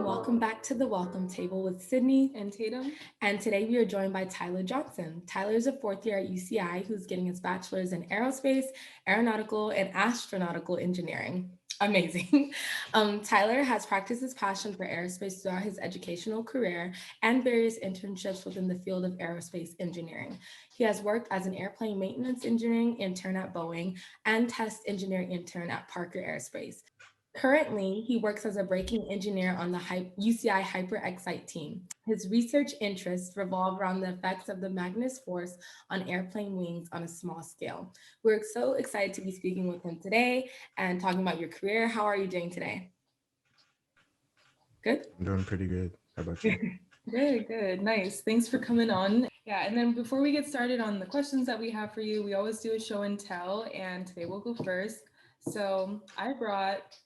welcome back to the Welcome Table with Sydney. And Tatum. And today we are joined by Tyler Johnson. Tyler is a fourth year at UCI who's getting his bachelor's in Aerospace, Aeronautical, and Astronautical Engineering. Amazing. Tyler has practiced his passion for aerospace throughout his educational career and various internships within the field of aerospace engineering. He has worked as an airplane maintenance engineering intern at Boeing and test engineering intern at Parker Aerospace. Currently, he works as a braking engineer on the UCI Hyper Excite team. His research interests revolve around the effects of the Magnus force on airplane wings on a small scale. We're so excited to be speaking with him today and talking about your career. How are you doing today? Good? I'm doing pretty good. How about you? Good. Nice. Thanks for coming on. Yeah, and then before we get started on the questions that we have for you, we always do a show and tell, and today we'll go first. So I brought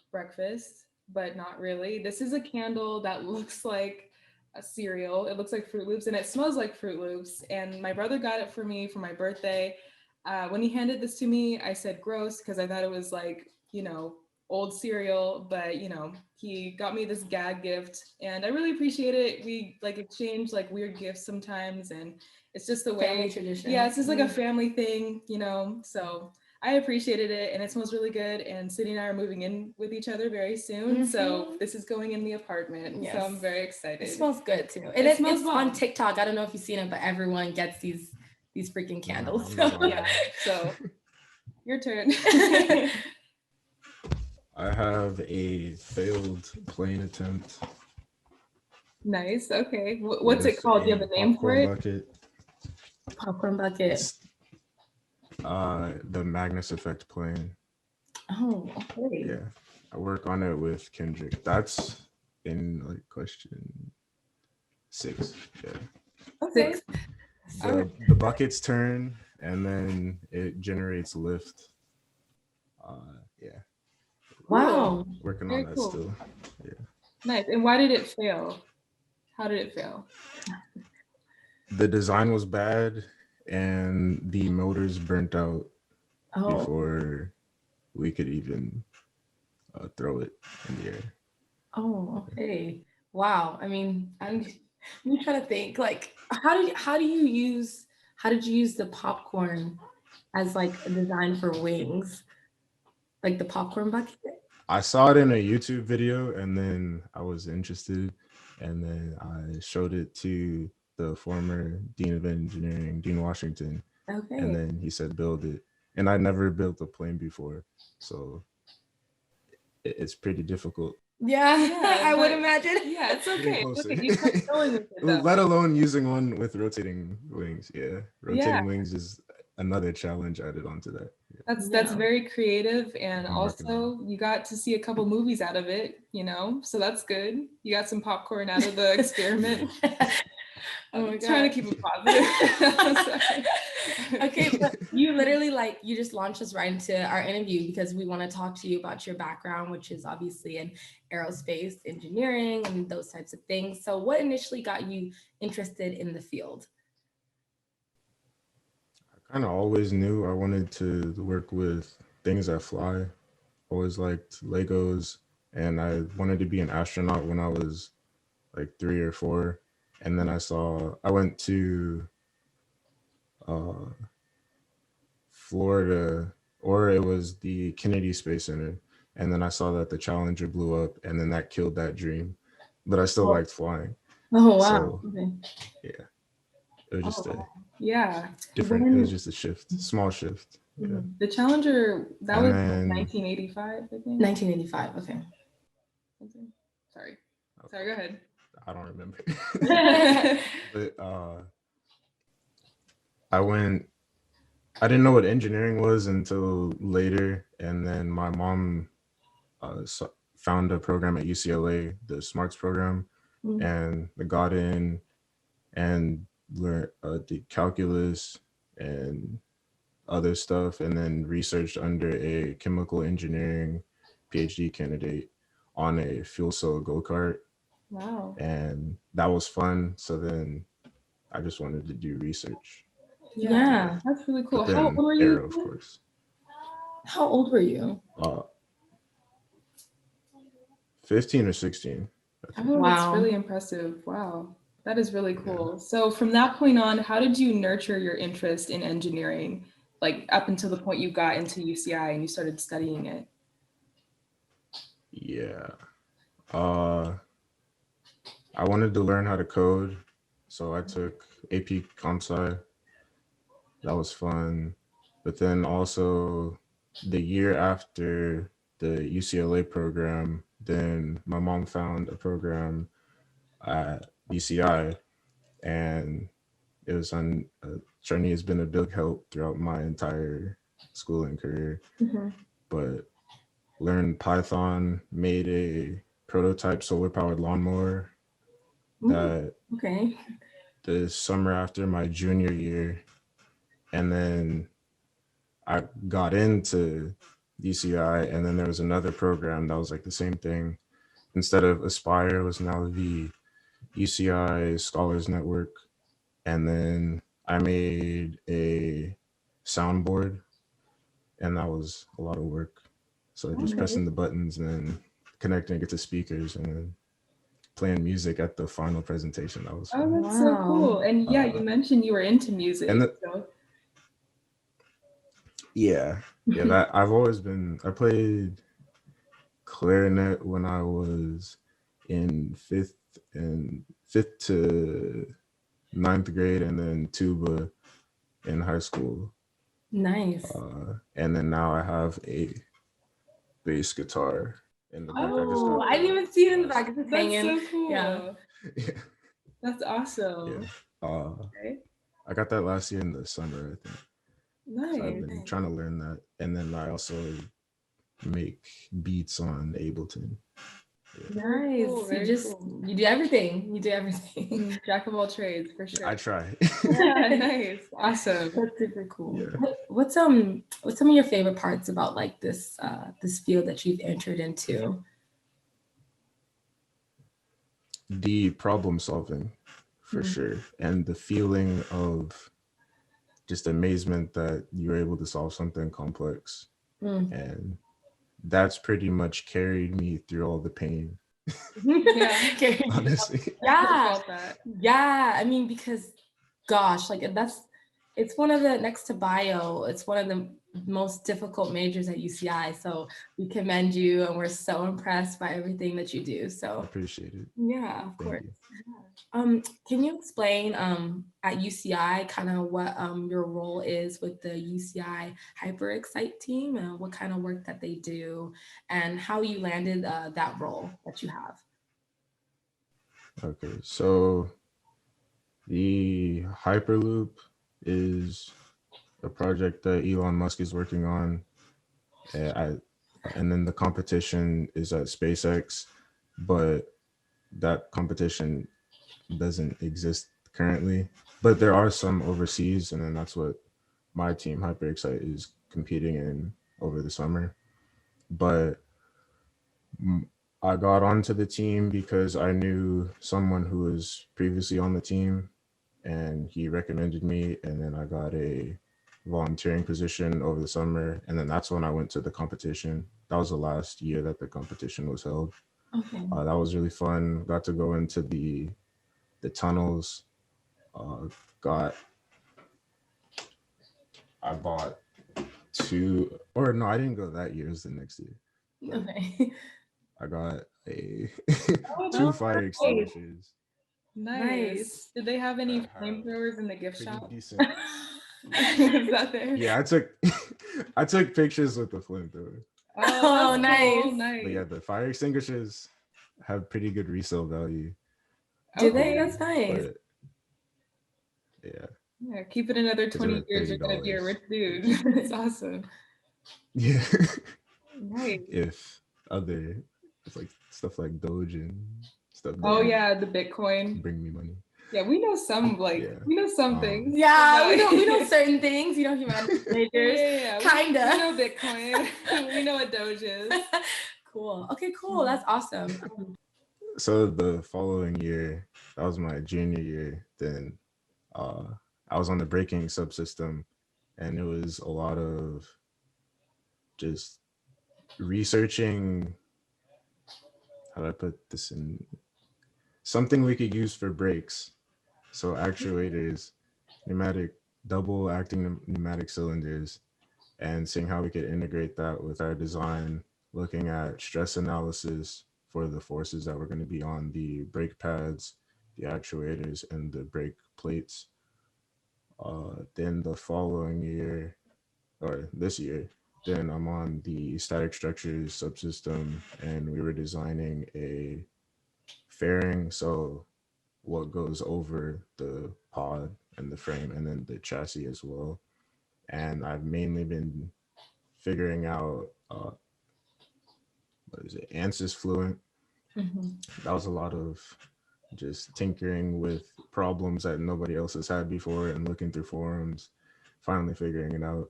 breakfast, but not really. This is a candle that looks like a cereal. It looks like Fruit Loops and it smells like Fruit Loops. And my brother got it for me for my birthday. When he handed this to me, I said gross because I thought it was like, old cereal, but he got me this gag gift and I really appreciate it. We like exchange like weird gifts sometimes and it's just the way Family tradition. Yeah, it's just like a family thing, so I appreciated it and it smells really good. And Sydney and I are moving in with each other very soon. So this is going in the apartment. Yes. So I'm very excited. It smells good too. And it smells on TikTok. I don't know if you've seen it, but everyone gets these freaking candles. Yeah. So your turn. I have a failed plane attempt. Nice. Okay. What's it called? Do you have a name for it? Bucket. Popcorn bucket. The Magnus Effect plane. Oh, okay. Yeah. I work on it with Kendrick. That's in like question 6. Yeah. Okay. The buckets turn and then it generates lift. Yeah. Wow. Working Very on that cool. still. Yeah. Nice. And why did it fail? How did it fail? The design was bad and the motors burnt out before we could even throw it in the air. Oh, okay. Wow. I mean, I'm trying to think like how did you use the popcorn as like a design for wings? Like the popcorn bucket? I saw it in a YouTube video and then I was interested and then I showed it to the former Dean of Engineering, Dean Washington. Okay. And then he said, build it. And I never built a plane before. So it's pretty difficult. Yeah, I would imagine. Yeah, it's okay. You kept going with it, though. Let alone using one with rotating wings. Yeah. Rotating wings is another challenge added onto that. Yeah. That's very creative. And also you got to see a couple movies out of it, so that's good. You got some popcorn out of the experiment. I'm trying to keep it positive. Okay, but you literally you just launched us right into our interview because we want to talk to you about your background, which is obviously in aerospace engineering and those types of things. So what initially got you interested in the field? I kind of always knew I wanted to work with things that fly. Always liked Legos, and I wanted to be an astronaut when I was like 3 or 4. And then I went to Florida, or it was the Kennedy Space Center. And then I saw that the Challenger blew up and then that killed that dream. But I still liked flying. Oh, wow. So, okay. Yeah. It was just different. It was just a shift, small shift. Yeah. The Challenger, that was 1985, I think. 1985, okay. Sorry, go ahead. I don't remember. But I didn't know what engineering was until later. And then my mom found a program at UCLA, the SMARTS program, and I got in and learned the calculus and other stuff, and then researched under a chemical engineering PhD candidate on a fuel cell go-kart. Wow. And that was fun. So then I just wanted to do research. Yeah, that's really cool. How old were you? Of course. How old were you? 15 or 16. Oh, that's Wow. really impressive. Wow. That is really cool. So from that point on, how did you nurture your interest in engineering, like up until the point you got into UCI and you started studying it? Yeah. Uh, I wanted to learn how to code, so I took AP Comp Sci. That was fun. But then also the year after the UCLA program, then my mom found a program at UCI, and it was on journey has been a big help throughout my entire schooling career. Mhm. But learned Python, made a prototype solar powered lawnmower Ooh, that okay. the summer after my junior year. And then I got into UCI, and then there was another program that was like the same thing. Instead of Aspire, it was now the UCI Scholars Network. And then I made a soundboard, and that was a lot of work. So just Okay. pressing the buttons and then connecting it to speakers and then playing music at the final presentation. That was Oh, fun. that's so cool. Wow. And yeah, you mentioned you were into music. And the, So yeah, that I've always been. I played clarinet when I was in fifth to ninth grade, and then tuba in high school. Nice. And then now I have a bass guitar in the back. I just Oh, got I didn't the even see it in the last. back. It's just that's hanging. so cool. Yeah. Yeah, That's awesome. yeah. Uh, Okay. I got that last year in the summer, I think. So I've Nice. been trying to learn that, and then I also make beats on Ableton. Yeah. Very Nice. cool. You Very just cool. you do everything. You do everything. Jack of all trades for I sure. try. Yeah, nice. Awesome. That's super cool. Yeah. What's some of your favorite parts about like this field that you've entered into? The problem solving, for Mm. sure, and the feeling of just amazement that you're able to solve something complex, Mm. and that's pretty much carried me through all the pain. Yeah. Honestly. Yeah. Felt that. Yeah. I mean, because gosh, like it's one of the next to bio, it's one of the most difficult majors at UCI. So we commend you and we're so impressed by everything that you do. I So appreciate it. yeah, of Thank course. you. Can you explain at UCI kind of what your role is with the UCI Hyper Excite team and what kind of work that they do and how you landed that role that you have? Okay, so the Hyperloop is a project that Elon Musk is working on. And then the competition is at SpaceX, but that competition doesn't exist currently. But there are some overseas, and then that's what my team, HyperExcite, is competing in over the summer. But I got onto the team because I knew someone who was previously on the team, and he recommended me, and then I got a volunteering position over the summer, and then that's when I went to the competition. That was the last year that the competition was held. Okay. That was really fun. Got to go into the tunnels. Got I bought two, or no, I didn't go that year. It was the next year. Okay. I got a Oh, two that's fire nice. extinguishers. Nice. Did they have any that have flamethrowers in the gift pretty shop? decent. Is that there? Yeah, I took pictures with the flamethrower. Oh, that's nice. cool, nice. But yeah, the fire extinguishers have pretty good resale value. Do they? Okay. That's nice. But yeah, Yeah, keep it another 'cause they're 20 like years, you're gonna be a $30 rich dude. each. That's awesome. Yeah. Nice. if like stuff like Doge and stuff Oh don't yeah, the Bitcoin. bring me money. Yeah, we know some Yeah. we know some things. Yeah, but we know certain things. You know, humanities majors. yeah, Kinda. We know Bitcoin. We know what Doge is. Cool. Okay, cool. That's awesome. So the following year, that was my junior year, then I was on the braking subsystem, and it was a lot of just researching, how do I put this in something we could use for brakes. So actuators, pneumatic, double acting pneumatic cylinders, and seeing how we could integrate that with our design, looking at stress analysis for the forces that were going to be on the brake pads, the actuators, and the brake plates. Then the following year, or this year, then I'm on the static structures subsystem, and we were designing a fairing. So what goes over the pod and the frame, and then the chassis as well. And I've mainly been figuring out what is it, ANSYS Fluent. That was a lot of just tinkering with problems that nobody else has had before and looking through forums, finally figuring it out,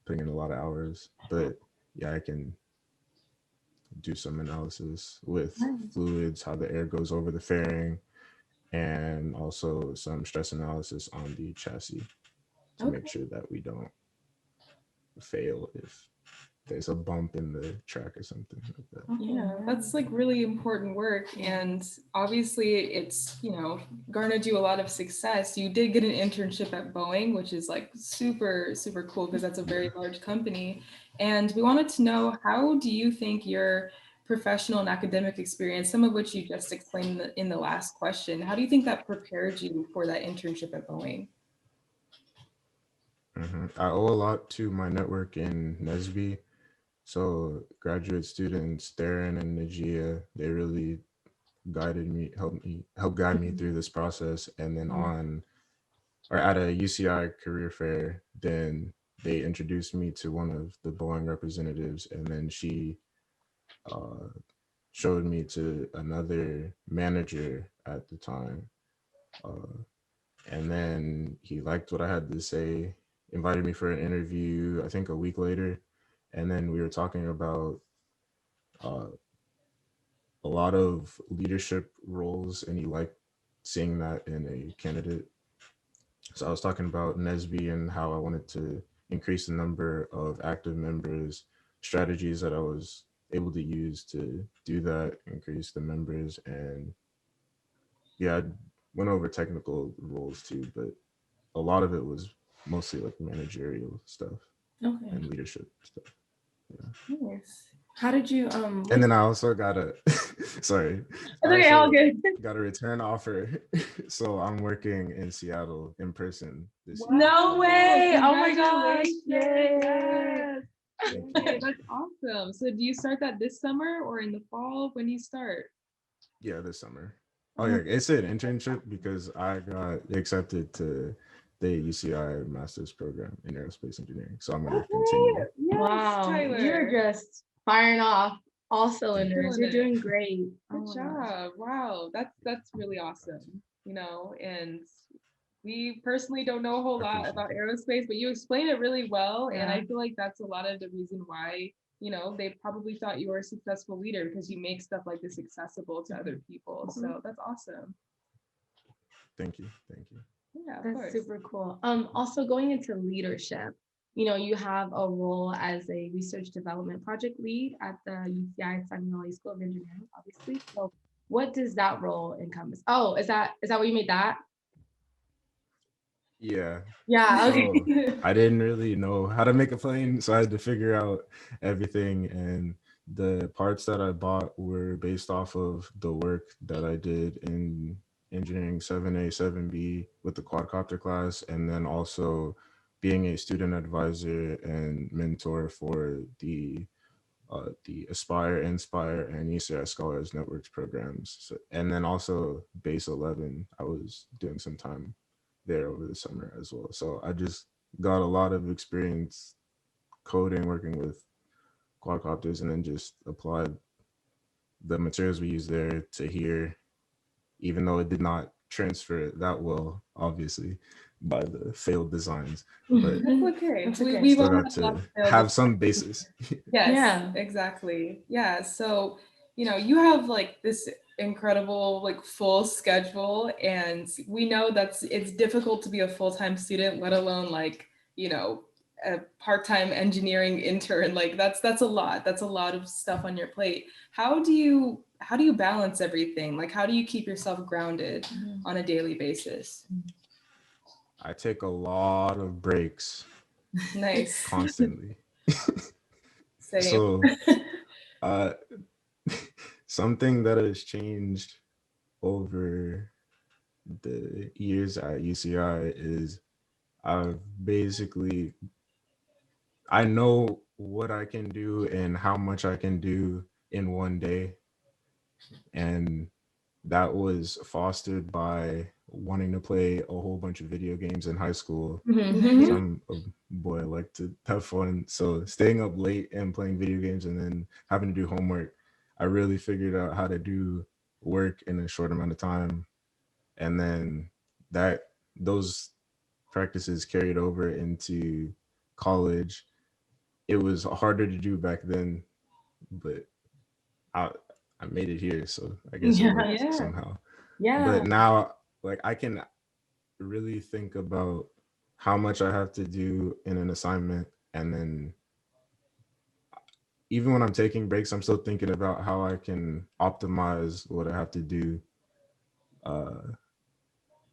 putting in a lot of hours. But yeah, I can do some analysis with fluids, how the air goes over the fairing, and also some stress analysis on the chassis to make sure that we don't fail if there's a bump in the track or something like that. Yeah, that's like really important work. And obviously it's, garnered you a lot of success. You did get an internship at Boeing, which is like super, super cool because that's a very large company. And we wanted to know, how do you think your professional and academic experience, some of which you just explained in the last question, how do you think that prepared you for that internship at Boeing? I owe a lot to my network in NESB. So graduate students, Darren and Najia, they really guided me, helped guide me through this process. And then at a UCI career fair, then they introduced me to one of the Boeing representatives, and then she showed me to another manager at the time. And then he liked what I had to say, invited me for an interview, I think a week later. And then we were talking about a lot of leadership roles, and he liked seeing that in a candidate. So I was talking about NESB and how I wanted to increase the number of active members, strategies that I was able to use to do that, increase the members. And yeah, I went over technical roles too, but a lot of it was mostly like managerial stuff and leadership stuff. Yeah. Nice. How did you And then I also got a sorry. Okay, all good. Got a return offer. So I'm working in Seattle in person this year. No way! Oh my gosh! Yes. Okay, that's awesome. So do you start that this summer or in the fall? When do you start? Yeah, this summer. Oh yeah, it's an internship because I got accepted to the UCI master's program in aerospace engineering. So I'm gonna continue. Yes, Wow, Tyler. you're just firing off all cylinders. You're doing great. Good job. Wow, that's really awesome. And we personally don't know a whole lot about aerospace, but you explain it really well. And I feel like that's a lot of the reason why, they probably thought you were a successful leader, because you make stuff like this accessible to other people. So that's awesome. Thank you. Thank you. Yeah, That's super cool. Also going into leadership, you have a role as a research development project lead at the UCI Simon Valley School of Engineering, obviously. So what does that role encompass? Oh, is that what you made that? Yeah. Yeah, okay. So I didn't really know how to make a plane, so I had to figure out everything. And the parts that I bought were based off of the work that I did in engineering 7A, 7B with the quadcopter class, and then also being a student advisor and mentor for the Aspire, Inspire, and UCI Scholars Networks programs. So, and then also Base 11, I was doing some time there over the summer as well. So I just got a lot of experience coding, working with quadcopters, and then just applied the materials we use there to here, even though it did not transfer that well, obviously, by the failed designs. But that's okay. That's okay. We've still all got had a lot to of have some basis. Yes, Yeah. exactly. Yeah. So, you have like this incredible like full schedule, and we know it's difficult to be a full-time student, let alone like, a part-time engineering intern. Like that's a lot. That's a lot of stuff on your plate. How do you balance everything? Like how do you keep yourself grounded on a daily basis? I take a lot of breaks Nice. constantly. Same. So uh something that has changed over the years at UCI is I've basically I know what I can do and how much I can do in one day. And that was fostered by wanting to play a whole bunch of video games in high school. Mm-hmm. I'm a boy, I like to have fun. So staying up late and playing video games and then having to do homework, I really figured out how to do work in a short amount of time. And then those practices carried over into college. It was harder to do back then, but I I made it here, so I guess it worked Yeah. somehow. Yeah. But now, like, I can really think about how much I have to do in an assignment, and then even when I'm taking breaks, I'm still thinking about how I can optimize what I have to do, uh,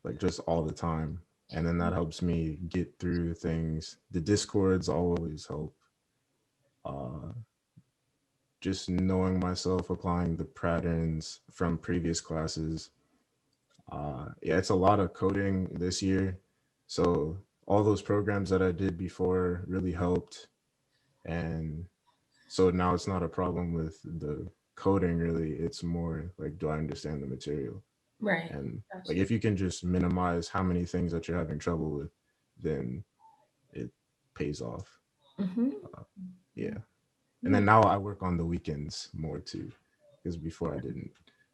like just all the time, and then that helps me get through things. The discords always help. Uh, just knowing myself, applying the patterns from previous classes. Yeah, it's a lot of coding this year. So all those programs that I did before really helped. And so now it's not a problem with the coding really. It's more like, do I understand the material? Right. And Gotcha. like, if you can just minimize how many things that you're having trouble with, then it pays off. Mm-hmm. Yeah. And then now I work on the weekends more too, because before I didn't.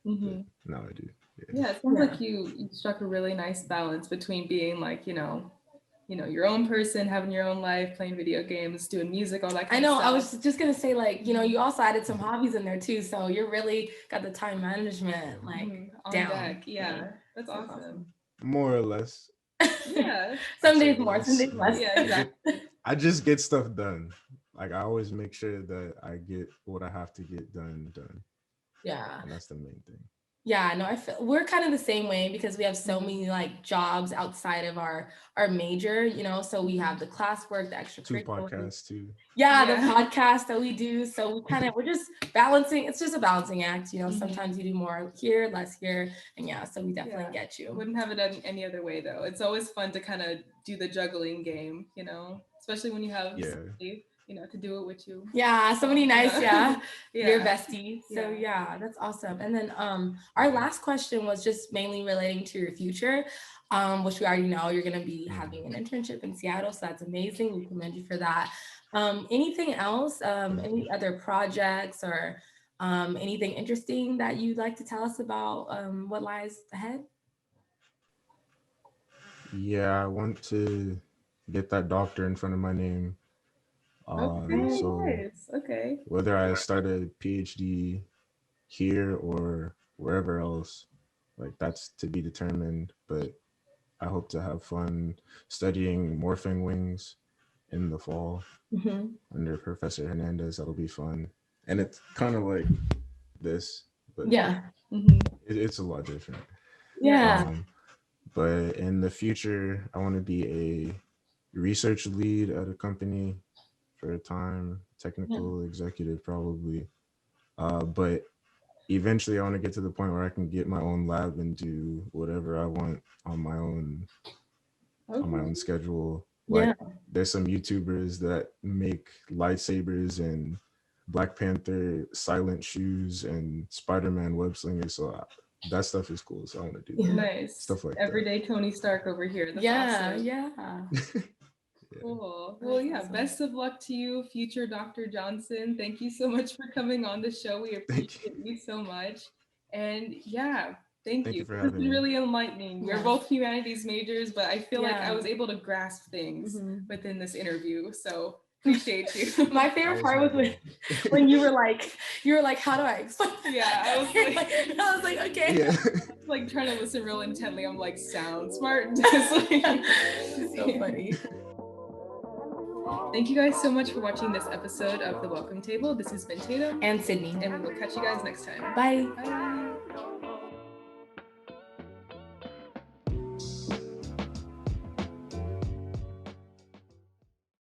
Mm-hmm. Now I do. Yeah, it sounds like you struck a really nice balance between being like, your own person, having your own life, playing video games, doing music, all that kind of stuff. I was just gonna say, like, you also added some hobbies in there too, so you're really got the time management like on down. deck. Yeah. That's awesome. More or less. Yeah. Some days more, some days less. Yeah, exactly. I just get stuff done. Like, I always make sure that I get what I have to get done. Yeah. And that's the main thing. Yeah, no, I feel we're kind of the same way because we have so many like jobs outside of our major, so we have the classwork, the extracurricular. 2 podcasts too. Yeah, the podcast that we do. So we're just balancing. It's just a balancing act, Sometimes you do more here, less here, and so we definitely get you. Wouldn't have it any other way though. It's always fun to kind of do the juggling game, especially when you have somebody, to do it with you. Yeah, somebody nice, Yeah. Your bestie. So that's awesome. And then our last question was just mainly relating to your future, which we already know you're going to be having an internship in Seattle. So that's amazing. We commend you for that. Anything else? Any other projects or anything interesting that you'd like to tell us about what lies ahead? Yeah, I want to get that doctor in front of my name. Okay. Whether I start a PhD here or wherever else, like, that's to be determined. But I hope to have fun studying morphing wings in the fall under Professor Hernandez. That'll be fun. And it's kind of like this, but it's a lot different. Yeah. But in the future, I want to be a research lead at a company for a time, technical executive probably. But eventually I want to get to the point where I can get my own lab and do whatever I want on my own schedule. Like, there's some YouTubers that make lightsabers and Black Panther silent shoes and Spider-Man web slingers. So that stuff is cool. So I want to do that. Nice. Stuff like Everyday that. Tony Stark over here. That's awesome. Cool. Well, awesome. Best of luck to you, future Dr. Johnson. Thank you so much for coming on the show. We appreciate you so much. And thank you. For this having has been really enlightening. We're both humanities majors, but I feel like I was able to grasp things within this interview. So appreciate you. My favorite part was when you were like, how do I explain? I was like, okay. Yeah. Like trying to listen real intently. I'm like, sound smart. So funny. Thank you guys so much for watching this episode of The Welcome Table. This has been Tatum and Sydney. and we will catch you guys next time. Bye. Bye.